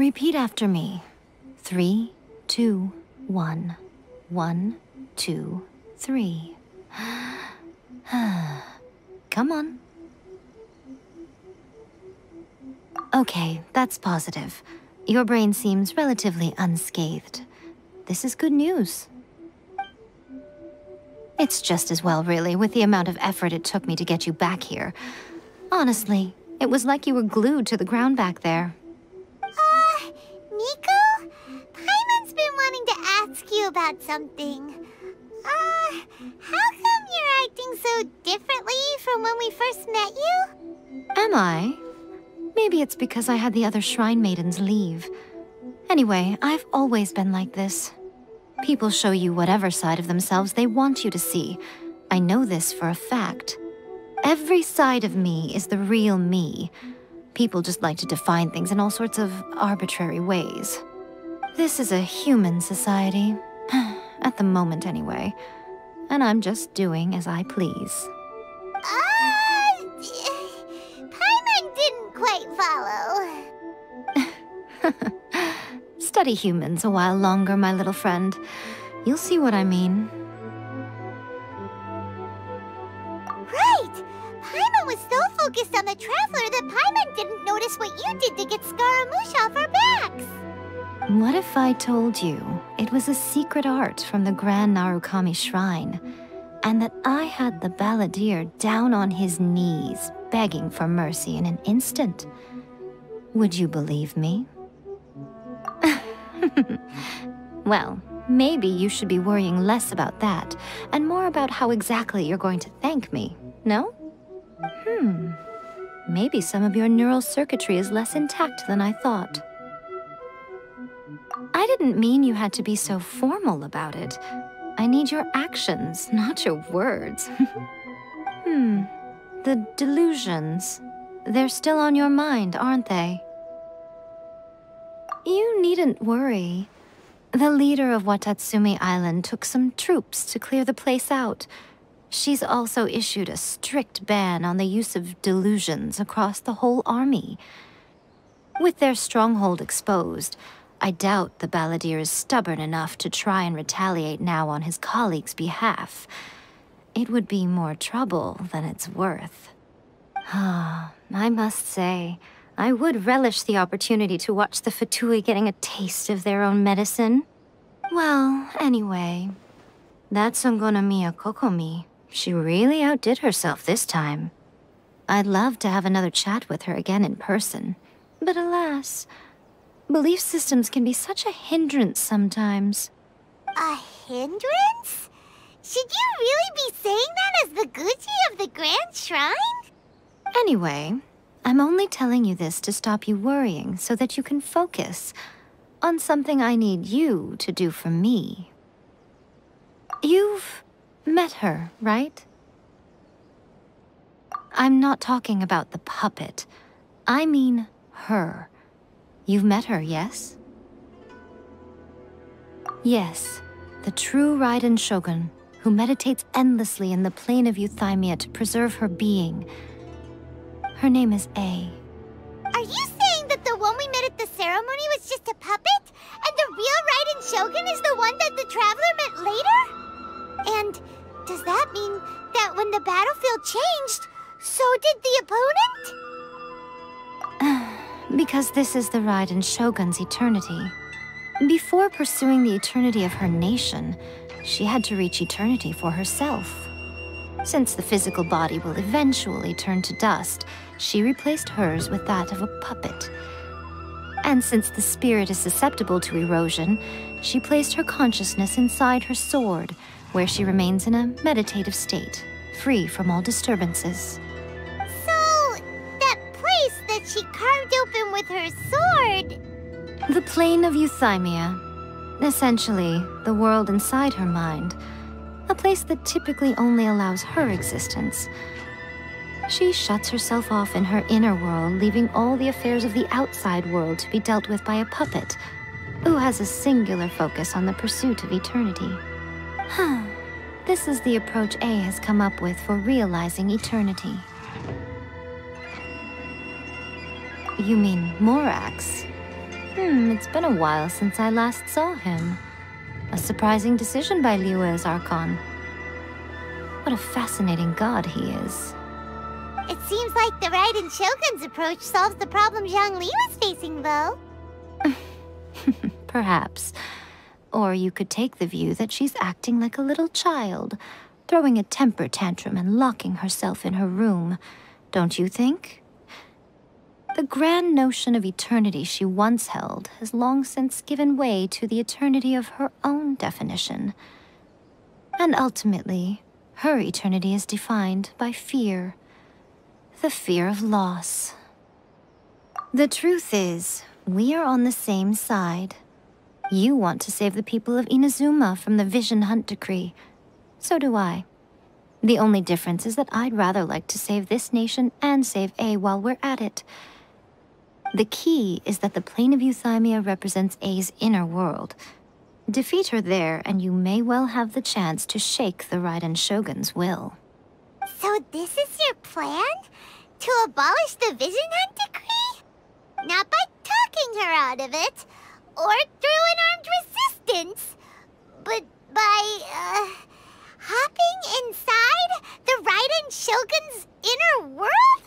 Repeat after me. 3, 2, 1. 1, 2, 3. Come on. Okay, that's positive. Your brain seems relatively unscathed. This is good news. It's just as well, really, with the amount of effort it took me to get you back here. Honestly, it was like you were glued to the ground back there. Nico? Paimon's been wanting to ask you about something. How come you're acting so differently from when we first met you? Am I? Maybe it's because I had the other Shrine Maidens leave. Anyway, I've always been like this. People show you whatever side of themselves they want you to see. I know this for a fact. Every side of me is the real me. People just like to define things in all sorts of arbitrary ways. This is a human society. At the moment, anyway. And I'm just doing as I please. Paimon didn't quite follow. Study humans a while longer, my little friend. You'll see what I mean. Right! Paimon was so focused on the Traveler that Paimon didn't notice what you did to get Scaramouche off our backs. What if I told you it was a secret art from the Grand Narukami Shrine, and that I had the balladeer down on his knees, begging for mercy in an instant? Would you believe me? Well, maybe you should be worrying less about that, and more about how exactly you're going to thank me, no? Maybe some of your neural circuitry is less intact than I thought. I didn't mean you had to be so formal about it. I need your actions, not your words. The delusions. They're still on your mind, aren't they? You needn't worry. The leader of Watatsumi Island took some troops to clear the place out. She's also issued a strict ban on the use of delusions across the whole army. With their stronghold exposed, I doubt the balladeer is stubborn enough to try and retaliate now on his colleague's behalf. It would be more trouble than it's worth. I must say, I would relish the opportunity to watch the Fatui getting a taste of their own medicine. Well, anyway, that Songonamiya Kokomi, she really outdid herself this time. I'd love to have another chat with her again in person, but alas, belief systems can be such a hindrance sometimes. A hindrance? Should you really be saying that as the Gucci of the Grand Shrine? Anyway, I'm only telling you this to stop you worrying so that you can focus on something I need you to do for me. You've met her, right? I'm not talking about the puppet. I mean her. You've met her, yes? Yes, the true Raiden Shogun, who meditates endlessly in the plane of Euthymia to preserve her being. Her name is A. Are you saying that the one we met at the ceremony was just a puppet? And the real Raiden Shogun is the one that the Traveler met later? And does that mean that when the battlefield changed, so did the opponent? Because this is the Raiden Shogun's eternity. Before pursuing the eternity of her nation, she had to reach eternity for herself. Since the physical body will eventually turn to dust, she replaced hers with that of a puppet. And since the spirit is susceptible to erosion, she placed her consciousness inside her sword, where she remains in a meditative state, free from all disturbances. So, that place that she carved open with her sword... The plane of Euthymia. Essentially, the world inside her mind. A place that typically only allows her existence. She shuts herself off in her inner world, leaving all the affairs of the outside world to be dealt with by a puppet, who has a singular focus on the pursuit of eternity. This is the approach A has come up with for realizing eternity. You mean Morax? It's been a while since I last saw him. A surprising decision by Liyue's Archon. What a fascinating god he is. It seems like the Raiden Shogun's approach solves the problem Zhongli was facing, though. Perhaps. Or you could take the view that she's acting like a little child, throwing a temper tantrum and locking herself in her room. Don't you think? The grand notion of eternity she once held has long since given way to the eternity of her own definition. And ultimately, her eternity is defined by fear. The fear of loss. The truth is, we are on the same side. You want to save the people of Inazuma from the Vision Hunt decree. So do I. The only difference is that I'd rather like to save this nation and save A while we're at it. The key is that the plane of Euthymia represents A's inner world. Defeat her there, and you may well have the chance to shake the Raiden Shogun's will. So this is your plan? To abolish the Vision Hunt decree? Not by talking her out of it, or through an armed resistance, but by, hopping inside the Raiden Shogun's inner world?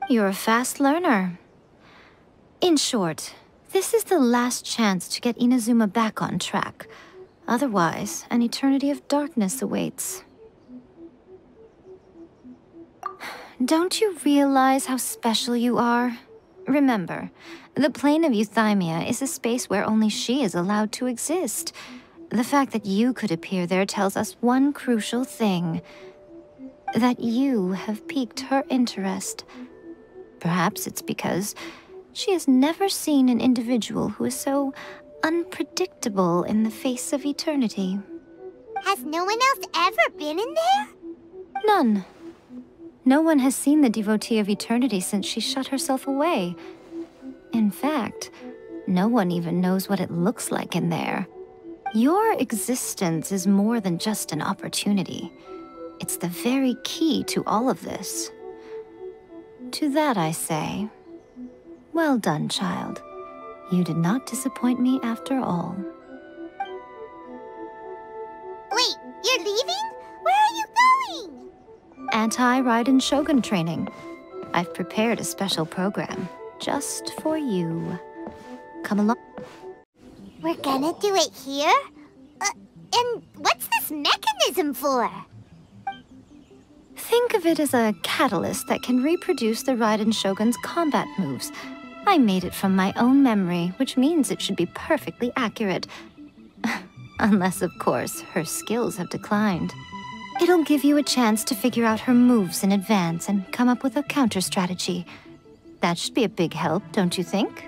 You're a fast learner. In short, this is the last chance to get Inazuma back on track. Otherwise, an eternity of darkness awaits. Don't you realize how special you are? Remember, the plane of Euthymia is a space where only she is allowed to exist. The fact that you could appear there tells us one crucial thing. That you have piqued her interest. Perhaps it's because she has never seen an individual who is so unpredictable in the face of eternity. Has no one else ever been in there? None. No one has seen the devotee of eternity since she shut herself away. In fact, no one even knows what it looks like in there. Your existence is more than just an opportunity. It's the very key to all of this. To that I say, well done, child. You did not disappoint me after all. Wait, you're leaving? Where are you going? Anti-Raiden Shogun training. I've prepared a special program just for you. Come along. We're gonna do it here? And what's this mechanism for? Think of it as a catalyst that can reproduce the Raiden Shogun's combat moves. I made it from my own memory, which means it should be perfectly accurate. Unless, of course, her skills have declined. It'll give you a chance to figure out her moves in advance and come up with a counter strategy. That should be a big help, don't you think?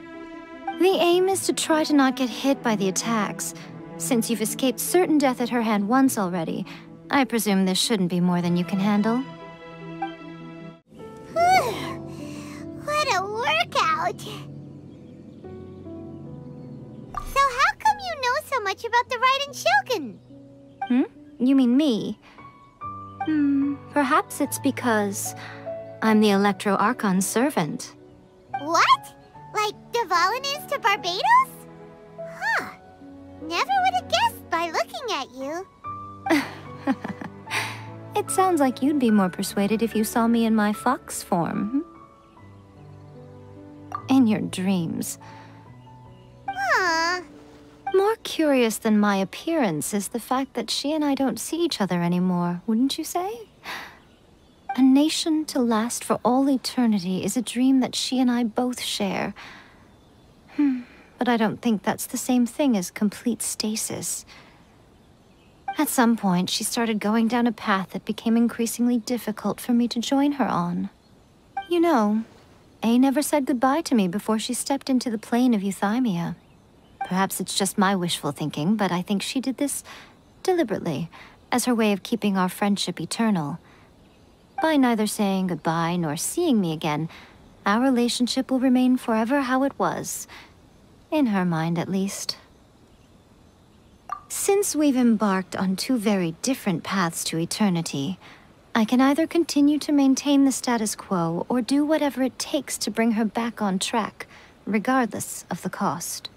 The aim is to try to not get hit by the attacks. Since you've escaped certain death at her hand once already, I presume this shouldn't be more than you can handle. What a workout! So how come you know so much about the Raiden Shogun? You mean me? Perhaps it's because I'm the Electro Archon's servant. What? Like Dvalin is to Barbados? Huh. Never would have guessed by looking at you. It sounds like you'd be more persuaded if you saw me in my fox form. In your dreams. Huh. More curious than my appearance is the fact that she and I don't see each other anymore, wouldn't you say? A nation to last for all eternity is a dream that she and I both share. But I don't think that's the same thing as complete stasis. At some point, she started going down a path that became increasingly difficult for me to join her on. You know, A never said goodbye to me before she stepped into the plane of Euthymia. Perhaps it's just my wishful thinking, but I think she did this deliberately, as her way of keeping our friendship eternal. By neither saying goodbye nor seeing me again, our relationship will remain forever how it was. In her mind, at least. Since we've embarked on two very different paths to eternity, I can either continue to maintain the status quo or do whatever it takes to bring her back on track, regardless of the cost.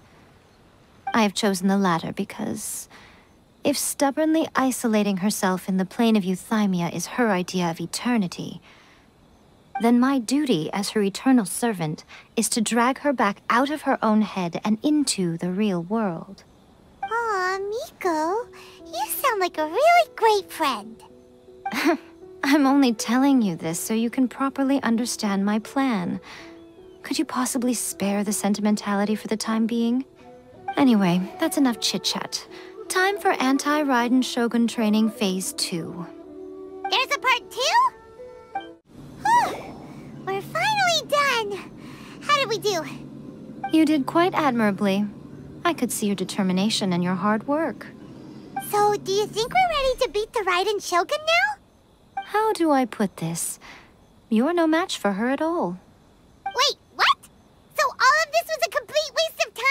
I have chosen the latter because if stubbornly isolating herself in the plane of euthymia is her idea of eternity, then my duty as her eternal servant is to drag her back out of her own head and into the real world. Aw, Miko, you sound like a really great friend. I'm only telling you this so you can properly understand my plan. Could you possibly spare the sentimentality for the time being? Anyway, that's enough chit-chat. Time for Anti-Raiden Shogun Training Phase 2. There's a part 2? Whew! We're finally done! How did we do? You did quite admirably. I could see your determination and your hard work. So, do you think we're ready to beat the Raiden Shogun now? How do I put this? You're no match for her at all. Wait, what? So all of this was a complete waste of time?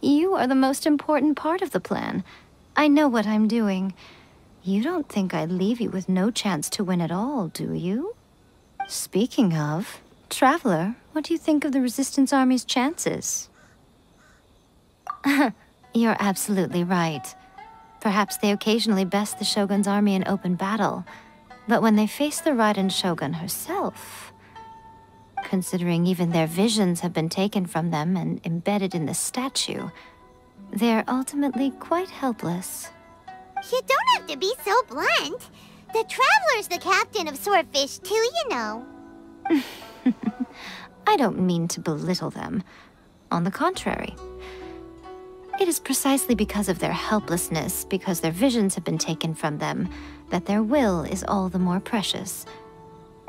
You are the most important part of the plan. I know what I'm doing. You don't think I'd leave you with no chance to win at all, do you? Speaking of, Traveler, what do you think of the Resistance Army's chances? You're absolutely right. Perhaps they occasionally best the Shogun's army in open battle, but when they face the Raiden Shogun herself, considering even their visions have been taken from them and embedded in the statue, they're ultimately quite helpless. You don't have to be so blunt. The Traveler's the captain of Swordfish too, you know. I don't mean to belittle them. On the contrary. It is precisely because of their helplessness, because their visions have been taken from them, that their will is all the more precious.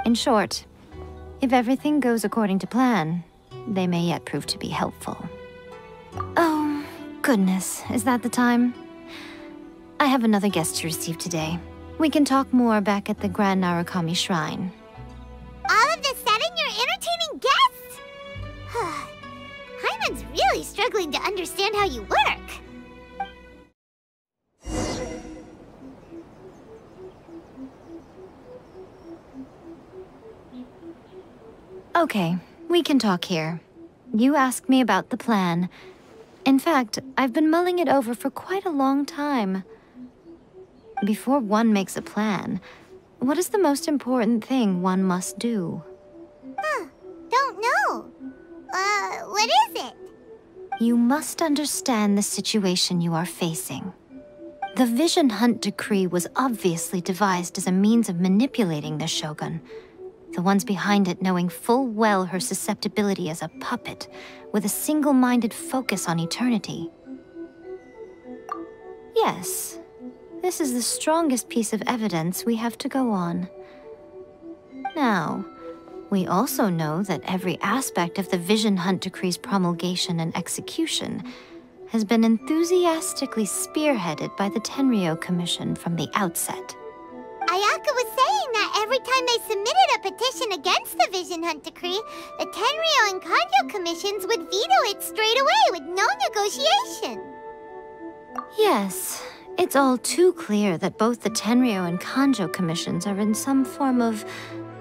In short, if everything goes according to plan, they may yet prove to be helpful. Oh, goodness, is that the time? I have another guest to receive today. We can talk more back at the Grand Narukami Shrine. All of this sudden, you're entertaining guests? Hyman's really struggling to understand how you work. Okay, we can talk here. You asked me about the plan. In fact, I've been mulling it over for quite a long time. Before one makes a plan, what is the most important thing one must do? Don't know. What is it? You must understand the situation you are facing. The Vision Hunt Decree was obviously devised as a means of manipulating the Shogun, the ones behind it knowing full well her susceptibility as a puppet, with a single-minded focus on eternity. Yes, this is the strongest piece of evidence we have to go on. Now, we also know that every aspect of the Vision Hunt Decree's promulgation and execution has been enthusiastically spearheaded by the Tenryou Commission from the outset. Ayaka was saying that every time they submitted a petition against the Vision Hunt Decree, the Tenryou and Kanjo commissions would veto it straight away with no negotiation. Yes, it's all too clear that both the Tenryou and Kanjo commissions are in some form of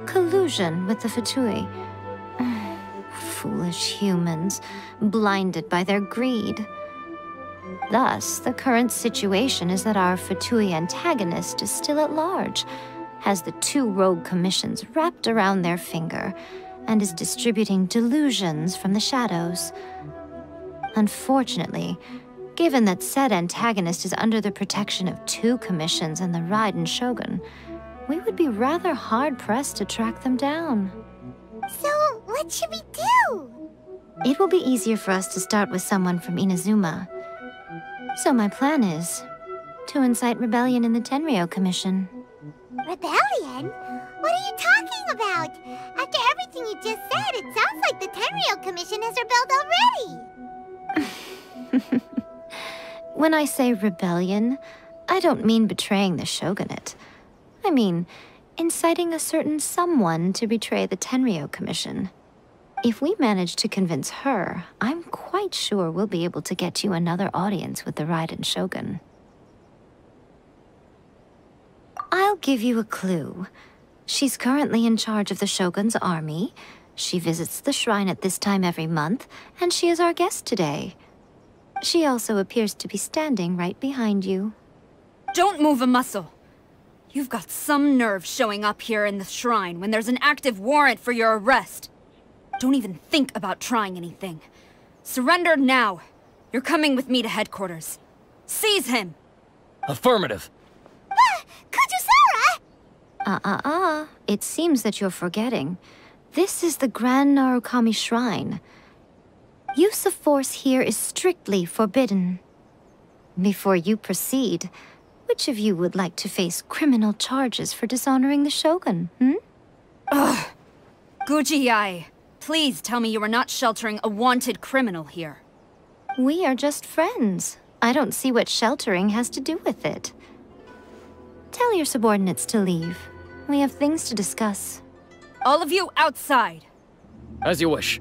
collusion with the Fatui. Foolish humans, blinded by their greed. Thus, the current situation is that our Fatui antagonist is still at large, has the two rogue commissions wrapped around their finger, and is distributing delusions from the shadows. Unfortunately, given that said antagonist is under the protection of two commissions and the Raiden Shogun, we would be rather hard-pressed to track them down. So, what should we do? It will be easier for us to start with someone from Inazuma. So my plan is to incite rebellion in the Tenryou Commission. Rebellion? What are you talking about? After everything you just said, it sounds like the Tenryou Commission has rebelled already. When I say rebellion, I don't mean betraying the shogunate. I mean inciting a certain someone to betray the Tenryou Commission. If we manage to convince her, I'm quite sure we'll be able to get you another audience with the Raiden Shogun. I'll give you a clue. She's currently in charge of the Shogun's army, She visits the shrine at this time every month, and she is our guest today. She also appears to be standing right behind you. Don't move a muscle. You've got some nerve showing up here in the shrine when there's an active warrant for your arrest. Don't even think about trying anything. Surrender now. You're coming with me to headquarters. Seize him! Affirmative. Kujusara! It seems that you're forgetting. This is the Grand Narukami Shrine. Use of force here is strictly forbidden. Before you proceed, which of you would like to face criminal charges for dishonoring the Shogun, Ugh! Guji-ai, please tell me you are not sheltering a wanted criminal here. We are just friends. I don't see what sheltering has to do with it. Tell your subordinates to leave. We have things to discuss. All of you outside! As you wish.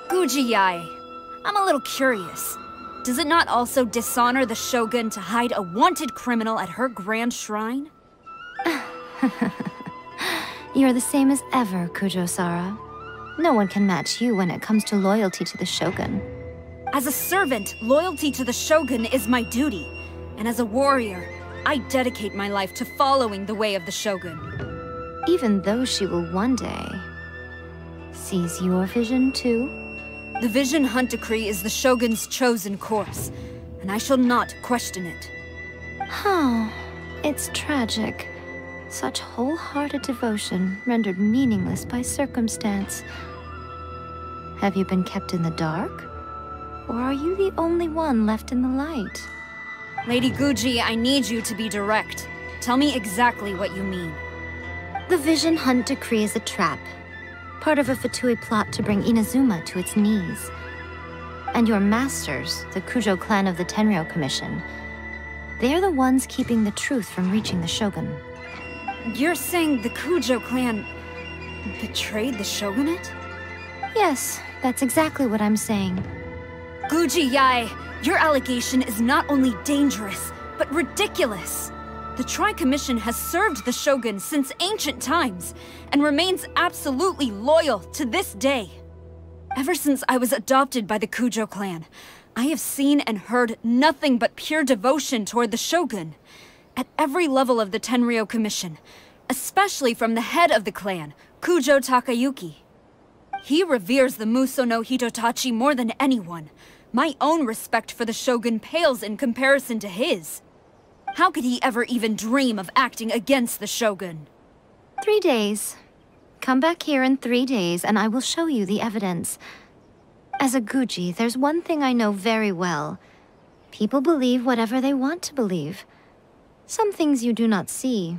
Guji-ai, I'm a little curious. Does it not also dishonor the Shogun to hide a wanted criminal at her grand shrine? You're the same as ever, Kujo-sara. No one can match you when it comes to loyalty to the Shogun. As a servant, loyalty to the Shogun is my duty. And as a warrior, I dedicate my life to following the way of the Shogun. Even though she will one day seize your vision too? The Vision Hunt Decree is the Shogun's chosen course, and I shall not question it. Oh, it's tragic. Such wholehearted devotion rendered meaningless by circumstance. Have you been kept in the dark? Or are you the only one left in the light? Lady Guji, I need you to be direct. Tell me exactly what you mean. The Vision Hunt Decree is a trap. Part of a Fatui plot to bring Inazuma to its knees. And your masters, the Kujo clan of the Tenryou Commission, they're the ones keeping the truth from reaching the Shogun. You're saying the Kujo clan betrayed the Shogunate? Yes, that's exactly what I'm saying. Guji-ai, your allegation is not only dangerous, but ridiculous. The Tri-Commission has served the Shogun since ancient times, and remains absolutely loyal to this day. Ever since I was adopted by the Kujo clan, I have seen and heard nothing but pure devotion toward the Shogun. At every level of the Tenryou Commission, especially from the head of the clan, Kujo Takayuki. He reveres the Muso no Hitotachi more than anyone. My own respect for the Shogun pales in comparison to his. How could he ever even dream of acting against the Shogun? 3 days. Come back here in 3 days and I will show you the evidence. As a Guji, there's one thing I know very well. People believe whatever they want to believe. Some things you do not see,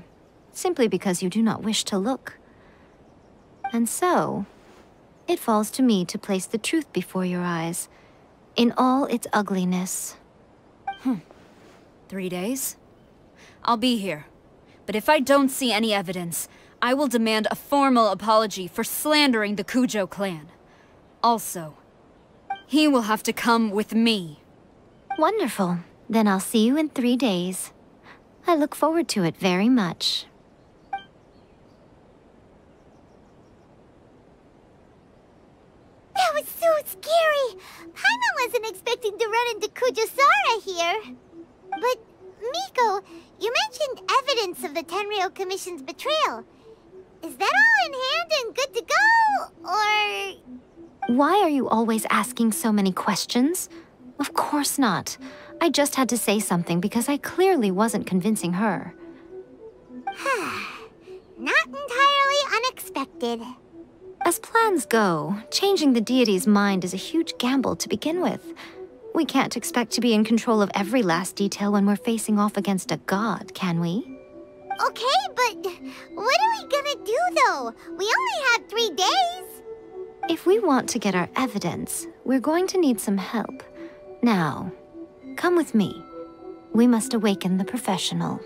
simply because you do not wish to look. And so, it falls to me to place the truth before your eyes, in all its ugliness. 3 days? I'll be here. But if I don't see any evidence, I will demand a formal apology for slandering the Kujo clan. Also, he will have to come with me. Wonderful. Then I'll see you in 3 days. I look forward to it very much. That was so scary! Paimon wasn't expecting to run into Kujusara here. But, Miko, you mentioned evidence of the Tenryou Commission's betrayal. Is that all in hand and good to go, or...? Why are you always asking so many questions? Of course not. I just had to say something because I clearly wasn't convincing her. Not entirely unexpected. As plans go, changing the deity's mind is a huge gamble to begin with. We can't expect to be in control of every last detail when we're facing off against a god, can we? Okay, but what are we gonna do, though? We only had 3 days. If we want to get our evidence, we're going to need some help. Now, come with me. We must awaken the professional.